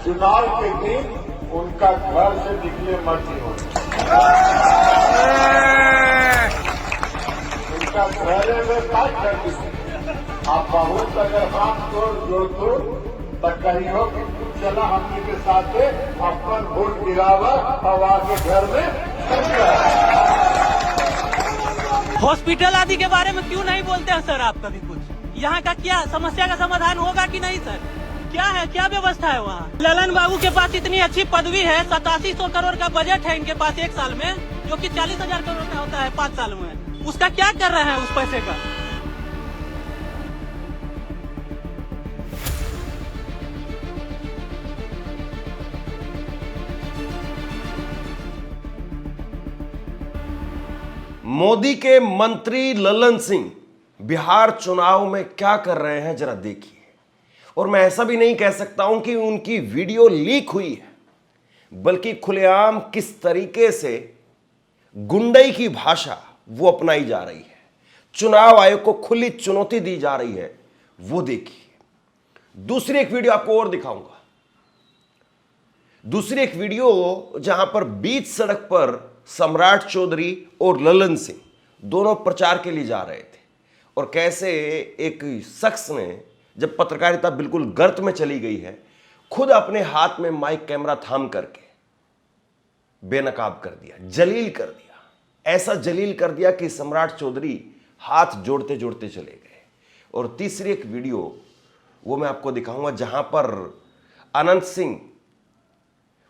चुनाव के दिन उनका घर से निकले मत ही हो, उनका घरे में बात कर दीजिए। आप बहुत अगर हाथ जोड़ तो कहीं हो कि तू चला हमने के साथ अपन वोट गिरावा और आके घर में हॉस्पिटल आदि के बारे में क्यों नहीं बोलते हैं सर आप कभी कुछ? यहाँ का क्या समस्या का समाधान होगा कि नहीं सर? क्या है, क्या व्यवस्था है वहाँ? ललन बाबू के पास इतनी अच्छी पदवी है, 8700 करोड़ का बजट है इनके पास एक साल में, जो कि 40,000 करोड़ का होता है 5 साल में। उसका क्या कर रहे हैं उस पैसे का? मोदी के मंत्री ललन सिंह बिहार चुनाव में क्या कर रहे हैं जरा देखिए। और मैं ऐसा भी नहीं कह सकता हूं कि उनकी वीडियो लीक हुई है, बल्कि खुलेआम किस तरीके से गुंडई की भाषा वो अपनाई जा रही है, चुनाव आयोग को खुली चुनौती दी जा रही है, वो देखिए। दूसरी एक वीडियो आपको और दिखाऊंगा, दूसरी एक वीडियो जहां पर बीच सड़क पर सम्राट चौधरी और ललन सिंह दोनों प्रचार के लिए जा रहे थे, और कैसे एक शख्स ने, जब पत्रकारिता बिल्कुल गर्त में चली गई है, खुद अपने हाथ में माइक कैमरा थाम करके बेनकाब कर दिया, जलील कर दिया। ऐसा जलील कर दिया कि सम्राट चौधरी हाथ जोड़ते जोड़ते चले गए। और तीसरी एक वीडियो वो मैं आपको दिखाऊंगा जहां पर अनंत सिंह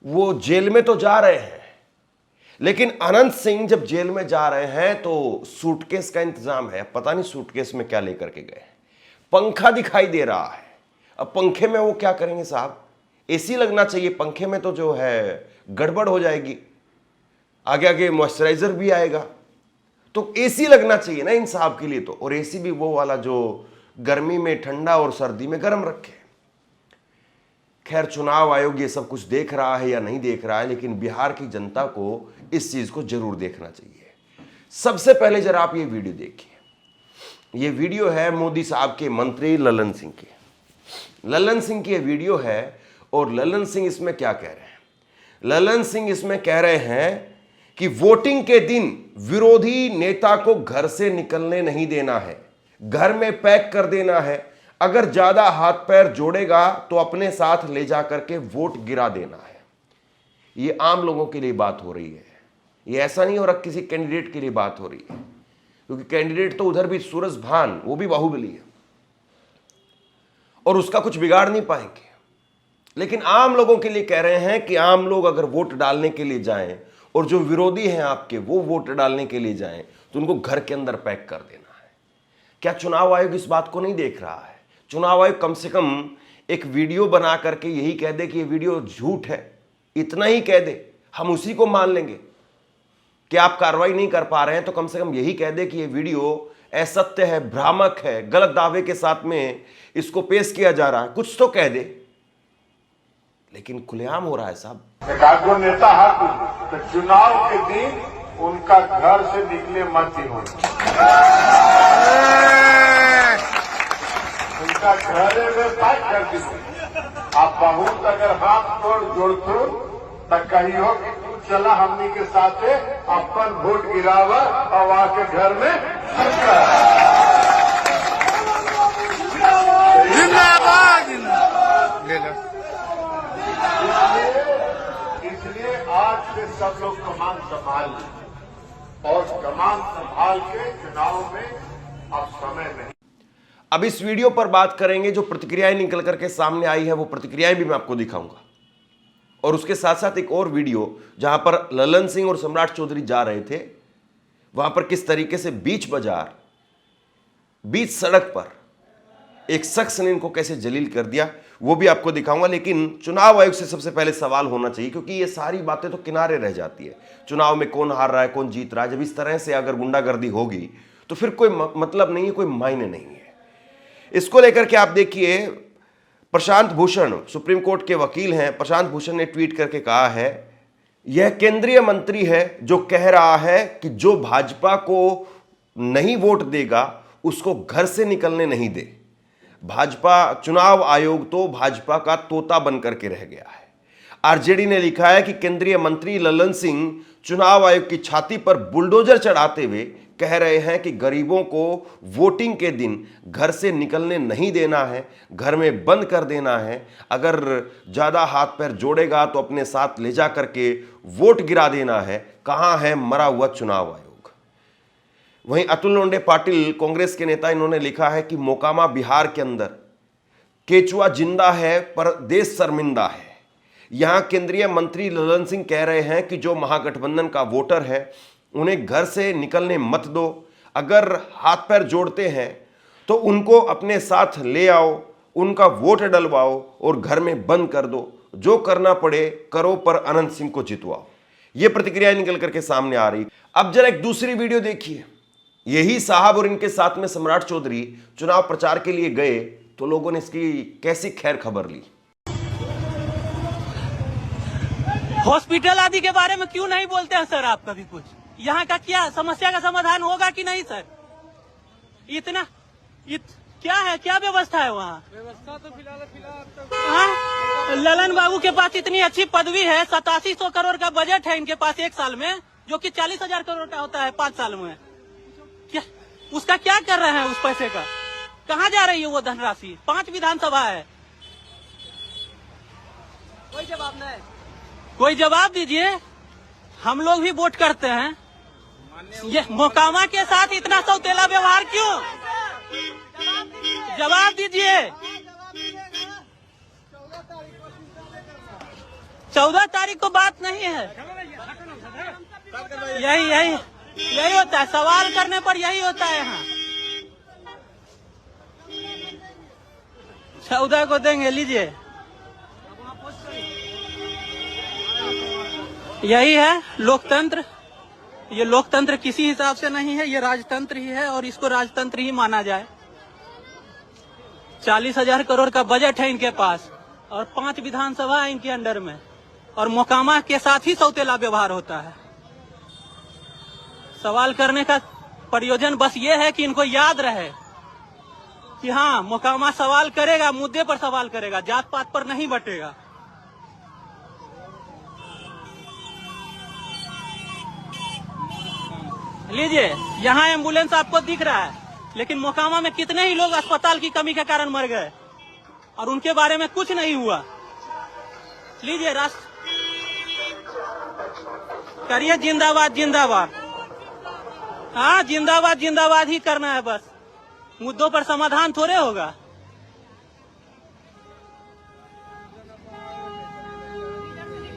वो जेल में तो जा रहे हैं, लेकिन अनंत सिंह जब जेल में जा रहे हैं तो सूटकेस का इंतजाम है। पता नहीं सूटकेस में क्या लेकर के गए हैं। पंखा दिखाई दे रहा है। अब पंखे में वो क्या करेंगे साहब? एसी लगना चाहिए पंखे में, तो जो है गड़बड़ हो जाएगी, आगे आगे मॉइस्चराइजर भी आएगा, तो एसी लगना चाहिए ना इन साहब के लिए तो। और एसी भी वो वाला जो गर्मी में ठंडा और सर्दी में गर्म रखे। खैर, चुनाव आयोग ये सब कुछ देख रहा है या नहीं देख रहा है, लेकिन बिहार की जनता को इस चीज को जरूर देखना चाहिए। सबसे पहले जरा आप ये वीडियो देखिए। ये वीडियो है मोदी साहब के मंत्री ललन सिंह की। ललन सिंह की ये वीडियो है, और ललन सिंह इसमें क्या कह रहे हैं? ललन सिंह इसमें कह रहे हैं कि वोटिंग के दिन विरोधी नेता को घर से निकलने नहीं देना है, घर में पैक कर देना है। अगर ज्यादा हाथ पैर जोड़ेगा तो अपने साथ ले जाकर के वोट गिरा देना है। ये आम लोगों के लिए बात हो रही है, ये ऐसा नहीं हो रहा किसी कैंडिडेट के लिए बात हो रही है, क्योंकि कैंडिडेट तो उधर भी सूरजभान, वो भी बाहुबली है और उसका कुछ बिगाड़ नहीं पाएंगे। लेकिन आम लोगों के लिए कह रहे हैं कि आम लोग अगर वोट डालने के लिए जाएं और जो विरोधी हैं आपके वो वोट डालने के लिए जाएं तो उनको घर के अंदर पैक कर देना है। क्या चुनाव आयोग इस बात को नहीं देख रहा है? चुनाव आयोग कम से कम एक वीडियो बना करके यही कह दे कि ये वीडियो झूठ है, इतना ही कह दे, हम उसी को मान लेंगे। कि आप कार्रवाई नहीं कर पा रहे हैं तो कम से कम यही कह दे कि ये वीडियो असत्य है, भ्रामक है, गलत दावे के साथ में इसको पेश किया जा रहा है, कुछ तो कह दे। लेकिन खुलेआम हो रहा है साहब। एकाधो नेता है तो चुनाव के दिन उनका घर से निकले मत ही हो, उनका घरे में पैक कर दीजिए। आप बहुत अगर हाथ जोड़ तो कहीं हो कि तू चला हमनी के साथ अपन वोट गिरावा और आके घर में इसलिए आज से सब लोग कमान संभाल लें, और कमान संभाल के चुनाव में अब समय नहीं। अब इस वीडियो पर बात करेंगे, जो प्रतिक्रियाएं निकल करके सामने आई है वो प्रतिक्रियाएं भी मैं आपको दिखाऊंगा, और उसके साथ साथ एक और वीडियो जहां पर ललन सिंह और सम्राट चौधरी जा रहे थे, वहां पर किस तरीके से बीच बाजार, बीच सड़क पर एक शख्स ने इनको कैसे जलील कर दिया वो भी आपको दिखाऊंगा। लेकिन चुनाव आयोग से सबसे पहले सवाल होना चाहिए, क्योंकि ये सारी बातें तो किनारे रह जाती है। चुनाव में कौन हार रहा है, कौन जीत रहा है, जब इस तरह से अगर गुंडागर्दी होगी तो फिर कोई मतलब नहीं है, कोई मायने नहीं है। इसको लेकर के आप देखिए, प्रशांत भूषण सुप्रीम कोर्ट के वकील हैं, प्रशांत भूषण ने ट्वीट करके कहा है, यह केंद्रीय मंत्री है जो कह रहा है कि जो भाजपा को नहीं वोट देगा उसको घर से निकलने नहीं दे। भाजपा, चुनाव आयोग तो भाजपा का तोता बनकर के रह गया है। आरजेडी ने लिखा है कि केंद्रीय मंत्री ललन सिंह चुनाव आयोग की छाती पर बुलडोजर चढ़ाते हुए कह रहे हैं कि गरीबों को वोटिंग के दिन घर से निकलने नहीं देना है, घर में बंद कर देना है। अगर ज़्यादा हाथ पैर जोड़ेगा तो अपने साथ ले जा करके वोट गिरा देना है। कहाँ है मरा हुआ चुनाव आयोग। वहीं अतुल लोंडे पाटिल कांग्रेस के नेता, इन्होंने लिखा है कि मोकामा बिहार के अंदर केचुआ जिंदा है पर देश शर्मिंदा है। यहां केंद्रीय मंत्री ललन सिंह कह रहे हैं कि जो महागठबंधन का वोटर है उन्हें घर से निकलने मत दो, अगर हाथ पैर जोड़ते हैं तो उनको अपने साथ ले आओ, उनका वोट डलवाओ और घर में बंद कर दो, जो करना पड़े करो पर अनंत सिंह को जितवाओ। ये प्रतिक्रिया निकल करके सामने आ रही। अब जरा एक दूसरी वीडियो देखिए। यही साहब और इनके साथ में सम्राट चौधरी चुनाव प्रचार के लिए गए तो लोगों ने इसकी कैसी खैर खबर ली। हॉस्पिटल आदि के बारे में क्यों नहीं बोलते हैं सर आप कभी कुछ? यहाँ का क्या समस्या का समाधान होगा कि नहीं सर? क्या है, क्या व्यवस्था है वहाँ? व्यवस्था तो फिलहाल हाँ? ललन बाबू के पास इतनी अच्छी पदवी है, 8700 करोड़ का बजट है इनके पास एक साल में, जो कि 40,000 करोड़ का होता है 5 साल में। क्या उसका क्या कर रहे हैं? उस पैसे का कहाँ जा रही है वो धनराशि? 5 विधानसभा है, कोई जवाब नहीं। कोई जवाब दीजिए। हम लोग भी वोट करते हैं। ये मोकामा के साथ इतना सौतेला व्यवहार क्यों? जवाब दीजिए। 14 तारीख को बात नहीं है। यही होता है, सवाल करने पर यही होता है। यहाँ 14 को देंगे, लीजिए। यही है लोकतंत्र। ये लोकतंत्र किसी हिसाब से नहीं है, ये राजतंत्र ही है और इसको राजतंत्र ही माना जाए। 40,000 करोड़ का बजट है इनके पास और 5 विधानसभा है इनके अंडर में, और मोकामा के साथ ही सौतेला व्यवहार होता है। सवाल करने का प्रयोजन बस ये है कि इनको याद रहे कि हाँ, मोकामा सवाल करेगा, मुद्दे पर सवाल करेगा, जात पात पर नहीं बटेगा। लीजिए, यहाँ एम्बुलेंस आपको दिख रहा है, लेकिन मोकामा में कितने ही लोग अस्पताल की कमी के कारण मर गए और उनके बारे में कुछ नहीं हुआ। लीजिए, राष्ट्र करिए जिंदाबाद जिंदाबाद। हाँ, जिंदाबाद जिंदाबाद ही करना है बस, मुद्दों पर समाधान थोड़े होगा।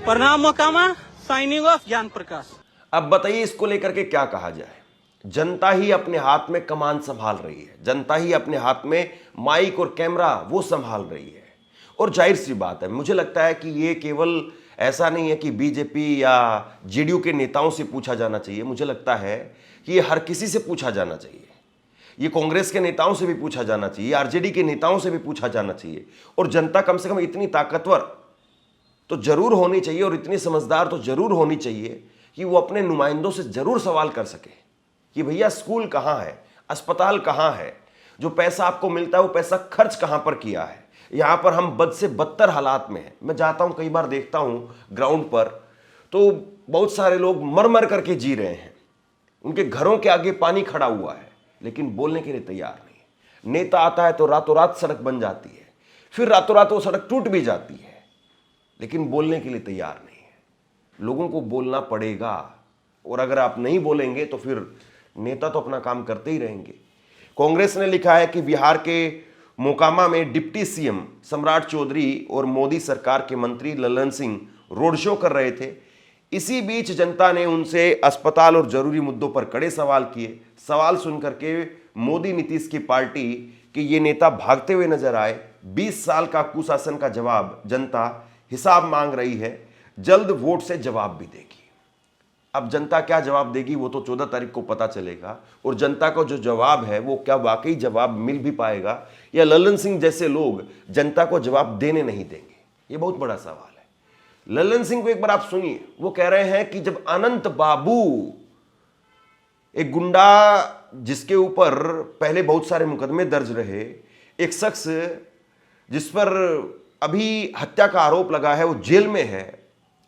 प्रणाम मोकामा। साइनिंग ऑफ ज्ञान प्रकाश। अब बताइए इसको लेकर के क्या कहा जाए। जनता ही अपने हाथ में कमान संभाल रही है, जनता ही अपने हाथ में माइक और कैमरा वो संभाल रही है। और जाहिर सी बात है, मुझे लगता है कि ये केवल ऐसा नहीं है कि बीजेपी या जेडीयू के नेताओं से पूछा जाना चाहिए। मुझे लगता है कि ये हर किसी से पूछा जाना चाहिए। ये कांग्रेस के नेताओं से भी पूछा जाना चाहिए, आरजेडी के नेताओं से भी पूछा जाना चाहिए। और जनता कम से कम इतनी ताकतवर तो जरूर होनी चाहिए और इतनी समझदार तो जरूर होनी चाहिए कि वो अपने नुमाइंदों से जरूर सवाल कर सके कि भैया स्कूल कहाँ है, अस्पताल कहाँ है, जो पैसा आपको मिलता है वो पैसा खर्च कहाँ पर किया है। यहाँ पर हम बद से बदतर हालात में हैं। मैं जाता हूँ, कई बार देखता हूँ ग्राउंड पर, तो बहुत सारे लोग मर मर करके जी रहे हैं, उनके घरों के आगे पानी खड़ा हुआ है, लेकिन बोलने के लिए तैयार नहीं। नेता आता है तो रातों रात सड़क बन जाती है, फिर रातों रात वो सड़क टूट भी जाती है, लेकिन बोलने के लिए तैयार नहीं है। लोगों को बोलना पड़ेगा, और अगर आप नहीं बोलेंगे तो फिर नेता तो अपना काम करते ही रहेंगे। कांग्रेस ने लिखा है कि बिहार के मोकामा में डिप्टी सीएम सम्राट चौधरी और मोदी सरकार के मंत्री ललन सिंह रोड शो कर रहे थे। इसी बीच जनता ने उनसे अस्पताल और जरूरी मुद्दों पर कड़े सवाल किए। सवाल सुनकर के मोदी नीतीश की पार्टी के ये नेता भागते हुए नजर आए। 20 साल का कुशासन का जवाब जनता हिसाब मांग रही है, जल्द वोट से जवाब भी देगी। अब जनता क्या जवाब देगी वो तो 14 तारीख को पता चलेगा, और जनता का जो जवाब है वो क्या वाकई जवाब मिल भी पाएगा या ललन सिंह जैसे लोग जनता को जवाब देने नहीं देंगे, ये बहुत बड़ा सवाल है। ललन सिंह को एक बार आप सुनिए, वो कह रहे हैं कि जब अनंत बाबू, एक गुंडा जिसके ऊपर पहले बहुत सारे मुकदमे दर्ज रहे, एक शख्स जिस पर अभी हत्या का आरोप लगा है, वो जेल में है,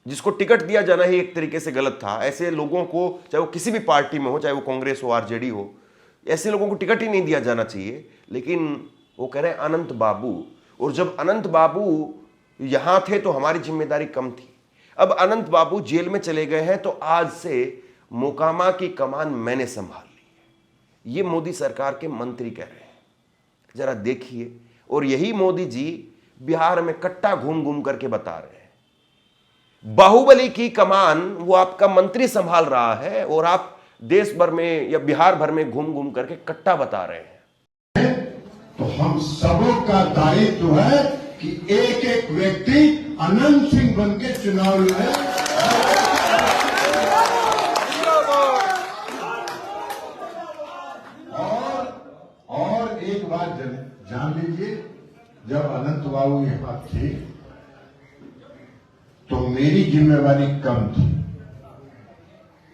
जिसको टिकट दिया जाना ही एक तरीके से गलत था। ऐसे लोगों को, चाहे वो किसी भी पार्टी में हो, चाहे वो कांग्रेस हो, आरजेडी हो, ऐसे लोगों को टिकट ही नहीं दिया जाना चाहिए। लेकिन वो कह रहे हैं अनंत बाबू, और जब अनंत बाबू यहां थे तो हमारी जिम्मेदारी कम थी। अब अनंत बाबू जेल में चले गए हैं तो आज से मोकामा की कमान मैंने संभाल ली है, ये मोदी सरकार के मंत्री कह रहे हैं। जरा देखिए, और यही मोदी जी बिहार में कट्टा घूम घूम करके बता रहे हैं, बाहुबली की कमान वो आपका मंत्री संभाल रहा है और आप देश भर में या बिहार भर में घूम घूम करके कट्टा बता रहे हैं। तो हम सबों का दायित्व है कि एक एक व्यक्ति अनंत सिंह बन के चुनाव लड़े। और एक बात जान लीजिए, जब अनंत बाबू यहां थे तो मेरी जिम्मेवारी कम थी,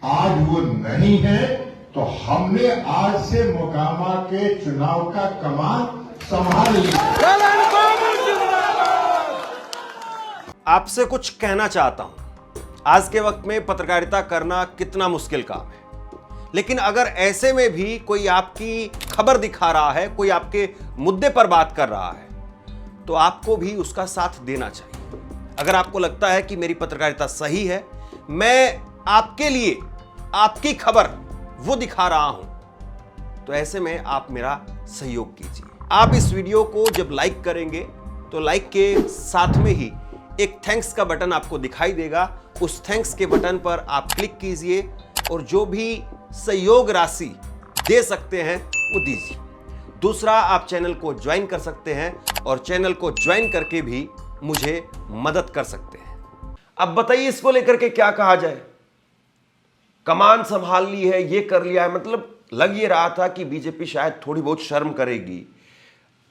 आज वो नहीं है तो हमने आज से मोकामा के चुनाव का कमान संभाल लिया। आपसे कुछ कहना चाहता हूं। आज के वक्त में पत्रकारिता करना कितना मुश्किल काम है, लेकिन अगर ऐसे में भी कोई आपकी खबर दिखा रहा है, कोई आपके मुद्दे पर बात कर रहा है, तो आपको भी उसका साथ देना चाहिए। अगर आपको लगता है कि मेरी पत्रकारिता सही है, मैं आपके लिए आपकी खबर वो दिखा रहा हूं, तो ऐसे में आप मेरा सहयोग कीजिए। आप इस वीडियो को जब लाइक करेंगे तो लाइक के साथ में ही एक थैंक्स का बटन आपको दिखाई देगा। उस थैंक्स के बटन पर आप क्लिक कीजिए और जो भी सहयोग राशि दे सकते हैं वो दीजिए। दूसरा, आप चैनल को ज्वाइन कर सकते हैं और चैनल को ज्वाइन करके भी मुझे मदद कर सकते हैं। अब बताइए, इसको लेकर के क्या कहा जाए? कमान संभाल ली है, ये कर लिया है, मतलब लग ये रहा था कि बीजेपी शायद थोड़ी बहुत शर्म करेगी,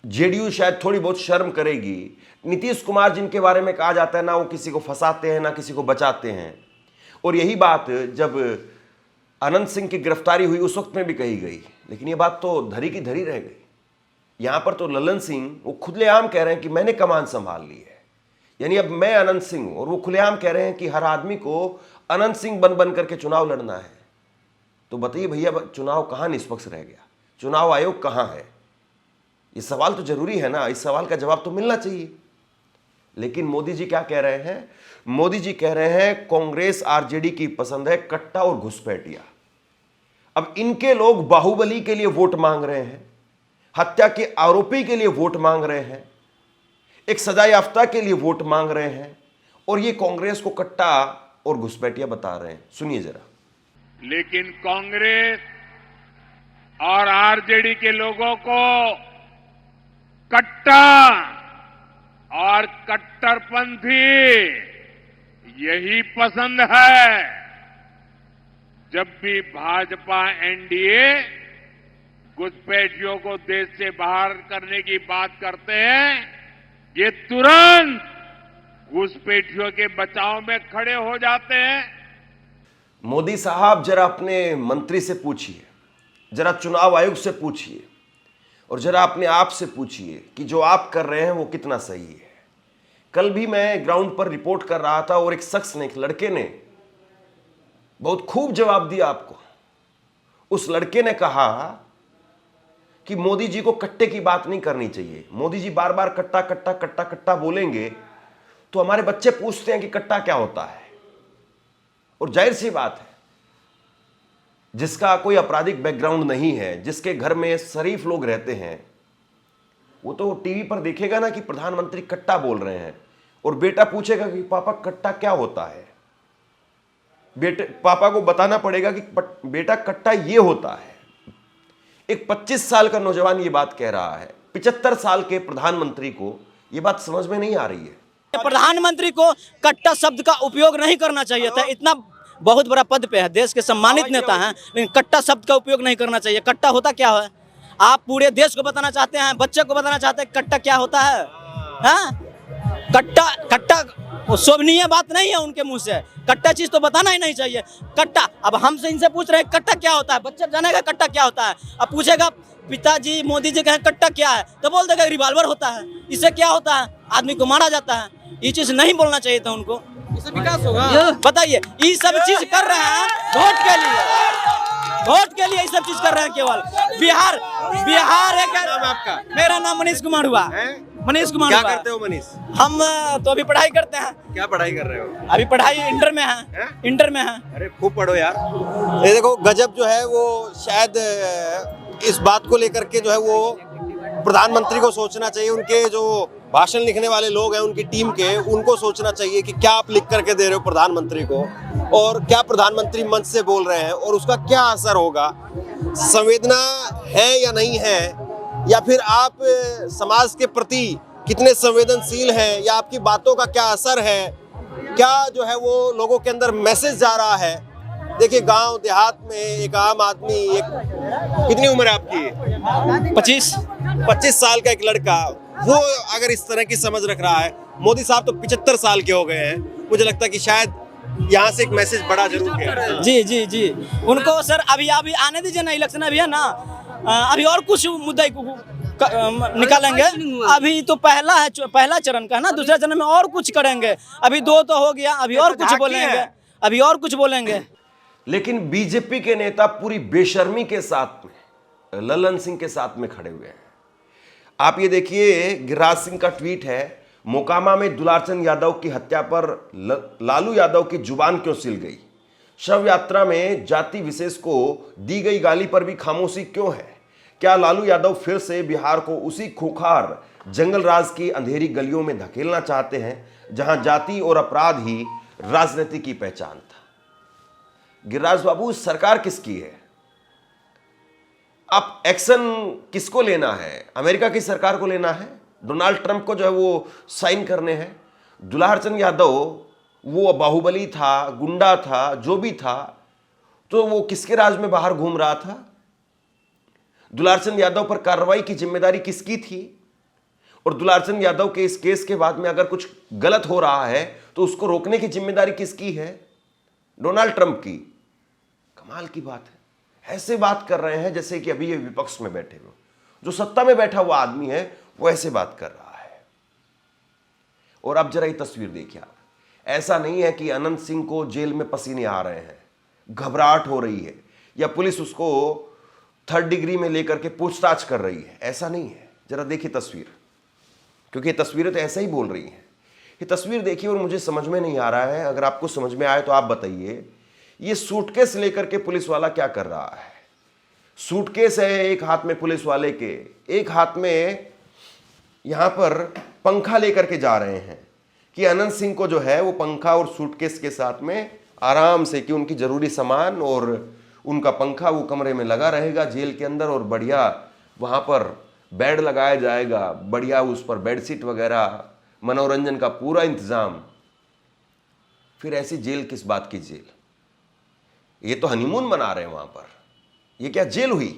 जेडीयू शायद थोड़ी बहुत शर्म करेगी। नीतीश कुमार जिनके बारे में कहा जाता है ना वो किसी को फंसाते हैं ना किसी को बचाते हैं, और यही बात जब अनंत सिंह की गिरफ्तारी हुई उस वक्त में भी कही गई, लेकिन ये बात तो धरी की धरी रह गई। यहां पर तो ललन सिंह वो खुलेआम कह रहे हैं कि मैंने कमान संभाल ली है, यानी अब मैं अनंत सिंह हूं, और वो खुलेआम कह रहे हैं कि हर आदमी को अनंत सिंह बन बन करके चुनाव लड़ना है। तो बताइए भैया, चुनाव कहां निष्पक्ष रह गया? चुनाव आयोग कहां है? ये सवाल तो जरूरी है ना, इस सवाल का जवाब तो मिलना चाहिए। लेकिन मोदी जी क्या कह रहे हैं? मोदी जी कह रहे हैं कांग्रेस आरजेडी की पसंद है कट्टा और घुसपैठिया। अब इनके लोग बाहुबली के लिए वोट मांग रहे हैं, हत्या के आरोपी के लिए वोट मांग रहे हैं, एक सजा याफ्ता के लिए वोट मांग रहे हैं, और ये कांग्रेस को कट्टा और घुसपैठिया बता रहे हैं। सुनिए जरा। लेकिन कांग्रेस और आरजेडी के लोगों को कट्टा और कट्टरपंथी यही पसंद है। जब भी भाजपा एनडीए घुसपैठियों को देश से बाहर करने की बात करते हैं, ये तुरंत घुसपैठियों के बचाव में खड़े हो जाते हैं। मोदी साहब जरा अपने मंत्री से पूछिए, जरा चुनाव आयोग से पूछिए, और जरा अपने आप से पूछिए कि जो आप कर रहे हैं वो कितना सही है। कल भी मैं ग्राउंड पर रिपोर्ट कर रहा था और एक शख्स ने, एक लड़के ने बहुत खूब जवाब दिया आपको। उस लड़के ने कहा कि मोदी जी को कट्टे की बात नहीं करनी चाहिए। मोदी जी बार बार कट्टा कट्टा कट्टा कट्टा बोलेंगे तो हमारे बच्चे पूछते हैं कि कट्टा क्या होता है। और जाहिर सी बात है, जिसका कोई आपराधिक बैकग्राउंड नहीं है, जिसके घर में शरीफ लोग रहते हैं, वो तो टीवी पर देखेगा ना कि प्रधानमंत्री कट्टा बोल रहे हैं, और बेटा पूछेगा कि पापा कट्टा क्या होता है। पापा को बताना पड़ेगा कि बेटा कट्टा ये होता है। एक 25 साल का नौजवान ये बात कह रहा है, 75 साल के प्रधानमंत्री को ये बात समझ में नहीं आ रही है। प्रधानमंत्री को कट्टा शब्द का उपयोग नहीं करना चाहिए था। इतना बहुत बड़ा पद पे है, देश के सम्मानित नेता हैं, लेकिन कट्टा शब्द का उपयोग नहीं करना चाहिए। कट्टा होता क्या है? आप पूरे देश को बताना चाहते हैं, बच्चे को बताना चाहते हैं कट्टा क्या होता है? हाँ? कट्टा शोभनीय बात नहीं है उनके मुंह से। कट्टा चीज तो बताना ही नहीं चाहिए। कट्टा, अब हमसे इनसे पूछ रहे हैं कट्टा क्या होता है, बच्चा जानेगा कट्टा क्या होता है। अब पूछेगा पिताजी मोदी जी कहें कट्टा क्या है, तो बोल देगा रिवॉल्वर होता है। इससे क्या होता है? आदमी को मारा जाता है। ये चीज नहीं बोलना चाहिए था उनको। इससे विकास होगा। बताइए, ये सब चीज कर रहे हैं वोट के लिए, वोट के लिए ये सब चीज कर रहे हैं केवल। बिहार एक नाम है आपका? मेरा नाम मनीष कुमार हुआ। मनीष कुमार क्या हुआ। करते हो मनीष? हम तो अभी पढ़ाई करते हैं। क्या पढ़ाई कर रहे हो? अभी पढ़ाई इंटर में है। इंटर में है। अरे खूब पढ़ो यार। ये देखो गजब जो है वो शायद इस बात को लेकर के जो है वो प्रधानमंत्री को सोचना चाहिए। उनके जो भाषण लिखने वाले लोग हैं उनकी टीम के, उनको सोचना चाहिए कि क्या आप लिख करके दे रहे हो प्रधानमंत्री को, और क्या प्रधानमंत्री मंच से बोल रहे हैं और उसका क्या असर होगा। संवेदना है या नहीं है, या फिर आप समाज के प्रति कितने संवेदनशील हैं, या आपकी बातों का क्या असर है, क्या जो है वो लोगों के अंदर मैसेज जा रहा है। देखिए गांव देहात में एक आम आदमी, एक कितनी उम्र है आपकी? 25 साल का एक लड़का, वो अगर इस तरह की समझ रख रहा है। मोदी साहब तो 75 साल के हो गए हैं। मुझे लगता है कि शायद यहाँ से एक मैसेज बड़ा जरूर गया। जी उनको सर अभी आने दीजिए ना, इलेक्शन अभी है ना, अभी और कुछ मुद्दा निकालेंगे। अभी तो पहला चरण का है ना, दूसरा चरण में और कुछ करेंगे। अभी 2 तो हो गया, अभी और कुछ बोलेंगे। लेकिन बीजेपी के नेता पूरी बेशर्मी के साथ में ललन सिंह के साथ में खड़े हुए हैं। आप ये देखिए, गिरिराज सिंह का ट्वीट है, मोकामा में दुलारचंद यादव की हत्या पर लालू यादव की जुबान क्यों सिल गई? शव यात्रा में जाति विशेष को दी गई गाली पर भी खामोशी क्यों है? क्या लालू यादव फिर से बिहार को उसी खूंखार जंगल राज की अंधेरी गलियों में धकेलना चाहते हैं जहां जाति और अपराध ही राजनीति की पहचान था? गिरिराज बाबू, सरकार किसकी है? अब एक्शन किसको लेना है? अमेरिका की सरकार को लेना है? डोनाल्ड ट्रंप को जो है वो साइन करने हैं? दुलारचंद यादव वो बाहुबली था, गुंडा था, जो भी था, तो वो किसके राज में बाहर घूम रहा था? दुलारचंद यादव पर कार्रवाई की जिम्मेदारी किसकी थी? और दुलारचंद यादव के इस केस के बाद में अगर कुछ गलत हो रहा है तो उसको रोकने की जिम्मेदारी किसकी है? डोनाल्ड ट्रंप की। कमाल की बात है, ऐसे बात कर रहे हैं जैसे कि अभी ये विपक्ष में बैठे हुए, जो सत्ता में बैठा हुआ आदमी है वो ऐसे बात कर रहा है। और अब जरा ये तस्वीर देखिए आप, ऐसा नहीं है कि अनंत सिंह को जेल में पसीने आ रहे हैं, घबराहट हो रही है, या पुलिस उसको 3rd डिग्री में लेकर के पूछताछ कर रही है, ऐसा नहीं है। जरा देखिए तस्वीर, क्योंकि ये तस्वीरें तो ऐसा ही बोल रही हैं। ये तस्वीर देखिए और मुझे समझ में नहीं आ रहा है, अगर आपको समझ में आए तो आप बताइए, ये सूटकेस लेकर के पुलिस वाला क्या कर रहा है? सूटकेस है एक हाथ में पुलिस वाले के, एक हाथ में यहां पर पंखा लेकर के जा रहे हैं कि अनंत सिंह को जो है वो पंखा और सूटकेस के साथ में आराम से, कि उनकी जरूरी सामान और उनका पंखा वो कमरे में लगा रहेगा जेल के अंदर, और बढ़िया वहां पर बेड लगाया जाएगा, बढ़िया उस पर बेडशीट वगैरह, मनोरंजन का पूरा इंतजाम। फिर ऐसी जेल किस बात की जेल? ये तो हनीमून मना रहे हैं वहां पर, ये क्या जेल हुई?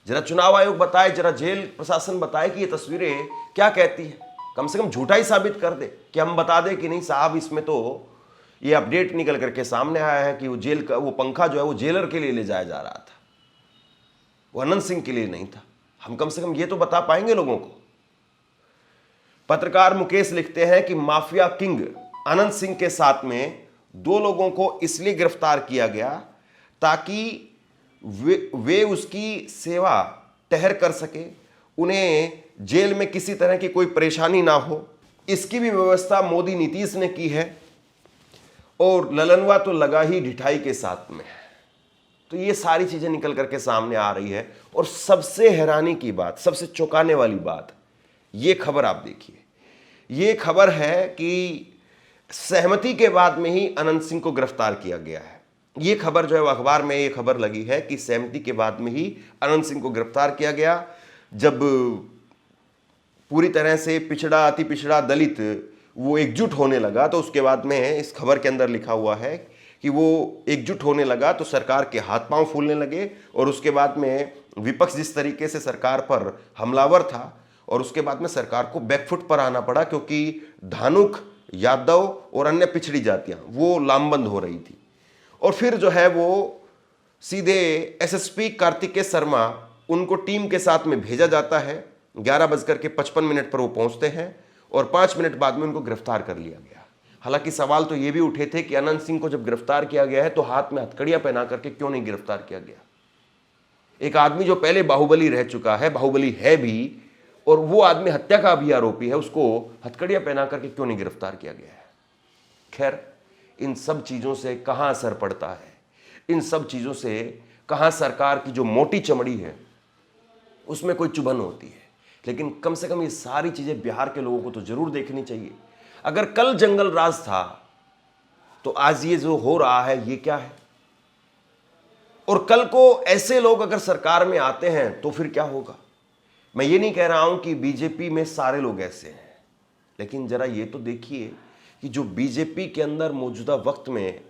जरा चुनाव आयोग बताए, जरा जेल प्रशासन बताए कि ये तस्वीरें क्या कहती है। कम से कम झूठा ही साबित कर दे कि हम बता दें कि नहीं साहब, इसमें तो ये अपडेट निकल करके सामने आया है कि वो जेल का वो पंखा जो है वो जेलर के लिए ले जाया जा रहा था, वो अनंत सिंह के लिए नहीं था। हम कम से कम ये तो बता पाएंगे लोगों को। पत्रकार मुकेश लिखते हैं कि माफिया किंग अनंत सिंह के साथ में 2 लोगों को इसलिए गिरफ्तार किया गया ताकि वे उसकी सेवा टहर कर सके, उन्हें जेल में किसी तरह की कोई परेशानी ना हो, इसकी भी व्यवस्था मोदी नीतीश ने की है। और ललनवा तो लगा ही ढिठाई के साथ में। तो ये सारी चीजें निकल करके सामने आ रही है। और सबसे हैरानी की बात, सबसे चौंकाने वाली बात, ये खबर आप देखिए। ये खबर है कि सहमति के बाद में ही अनंत सिंह को गिरफ्तार किया गया है। ये खबर जो है अखबार में ये खबर लगी है कि सहमति के बाद में ही अनंत सिंह को गिरफ्तार किया गया। जब पूरी तरह से पिछड़ा, अति पिछड़ा, दलित वो एकजुट होने लगा, तो उसके बाद में इस खबर के अंदर लिखा हुआ है कि वो एकजुट होने लगा तो सरकार के हाथ पांव फूलने लगे। और उसके बाद में विपक्ष जिस तरीके से सरकार पर हमलावर था, और उसके बाद में सरकार को बैकफुट पर आना पड़ा, क्योंकि धानुक, यादव और अन्य पिछड़ी जातियां वो लामबंद हो रही थी। और फिर जो है वो सीधे एसएसपी कार्तिकेय शर्मा, उनको टीम के साथ में भेजा जाता है। 11:55 पर वो पहुंचते हैं और 5 मिनट बाद में उनको गिरफ्तार कर लिया गया। हालांकि सवाल तो ये भी उठे थे कि अनंत सिंह को जब गिरफ्तार किया गया है तो हाथ में हथकड़ियां पहना करके क्यों नहीं गिरफ्तार किया गया। एक आदमी जो पहले बाहुबली रह चुका है, बाहुबली है भी, और वो आदमी हत्या का भी आरोपी है, उसको हथकड़ियां पहना करके क्यों नहीं गिरफ्तार किया गया है। खैर, इन सब चीजों से कहां असर पड़ता है, इन सब चीजों से कहां सरकार की जो मोटी चमड़ी है उसमें कोई चुभन होती है। लेकिन कम से कम ये सारी चीजें बिहार के लोगों को तो जरूर देखनी चाहिए। अगर कल जंगल राज था तो आज ये जो हो रहा है ये क्या है, और कल को ऐसे लोग अगर सरकार में आते हैं तो फिर क्या होगा। मैं ये नहीं कह रहा हूं कि बीजेपी में सारे लोग ऐसे हैं, लेकिन जरा ये तो देखिए कि जो बीजेपी के अंदर मौजूदा वक्त में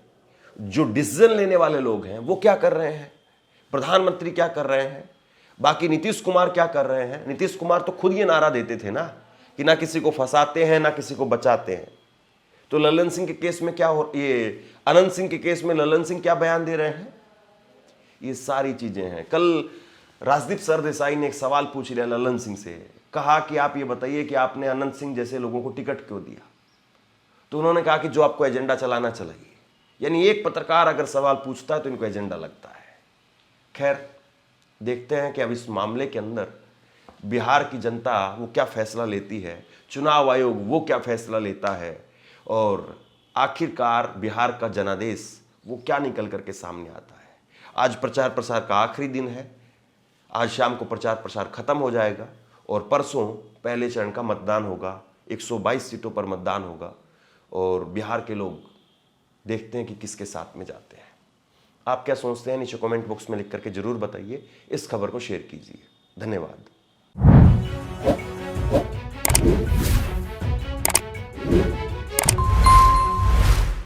जो डिसीजन लेने वाले लोग हैं वो क्या कर रहे हैं, प्रधानमंत्री क्या कर रहे हैं, बाकी नीतीश कुमार क्या कर रहे हैं। नीतीश कुमार तो खुद ये नारा देते थे ना कि ना किसी को फंसाते हैं ना किसी को बचाते हैं। तो ललन सिंह के केस में क्या हो, ये अनंत सिंह के केस में ललन सिंह क्या बयान दे रहे हैं, ये सारी चीजें हैं। कल राजदीप सरदेसाई ने एक सवाल पूछ लिया ललन सिंह से, कहा कि आप ये बताइए कि आपने अनंत सिंह जैसे लोगों को टिकट क्यों दिया। तो उन्होंने कहा कि जो आपको एजेंडा चलाना चलाइए। यानी एक पत्रकार अगर सवाल पूछता है तो इनको एजेंडा लगता है। खैर, देखते हैं कि अब इस मामले के अंदर बिहार की जनता वो क्या फैसला लेती है, चुनाव आयोग वो क्या फैसला लेता है, और आखिरकार बिहार का जनादेश वो क्या निकल करके सामने आता है। आज प्रचार प्रसार का आखिरी दिन है, आज शाम को प्रचार प्रसार खत्म हो जाएगा और परसों पहले चरण का मतदान होगा। 122 सीटों पर मतदान होगा और बिहार के लोग देखते हैं कि किसके साथ में जाते हैं। आप क्या सोचते हैं नीचे कमेंट बॉक्स में लिख करके जरूर बताइए। इस खबर को शेयर कीजिए। धन्यवाद।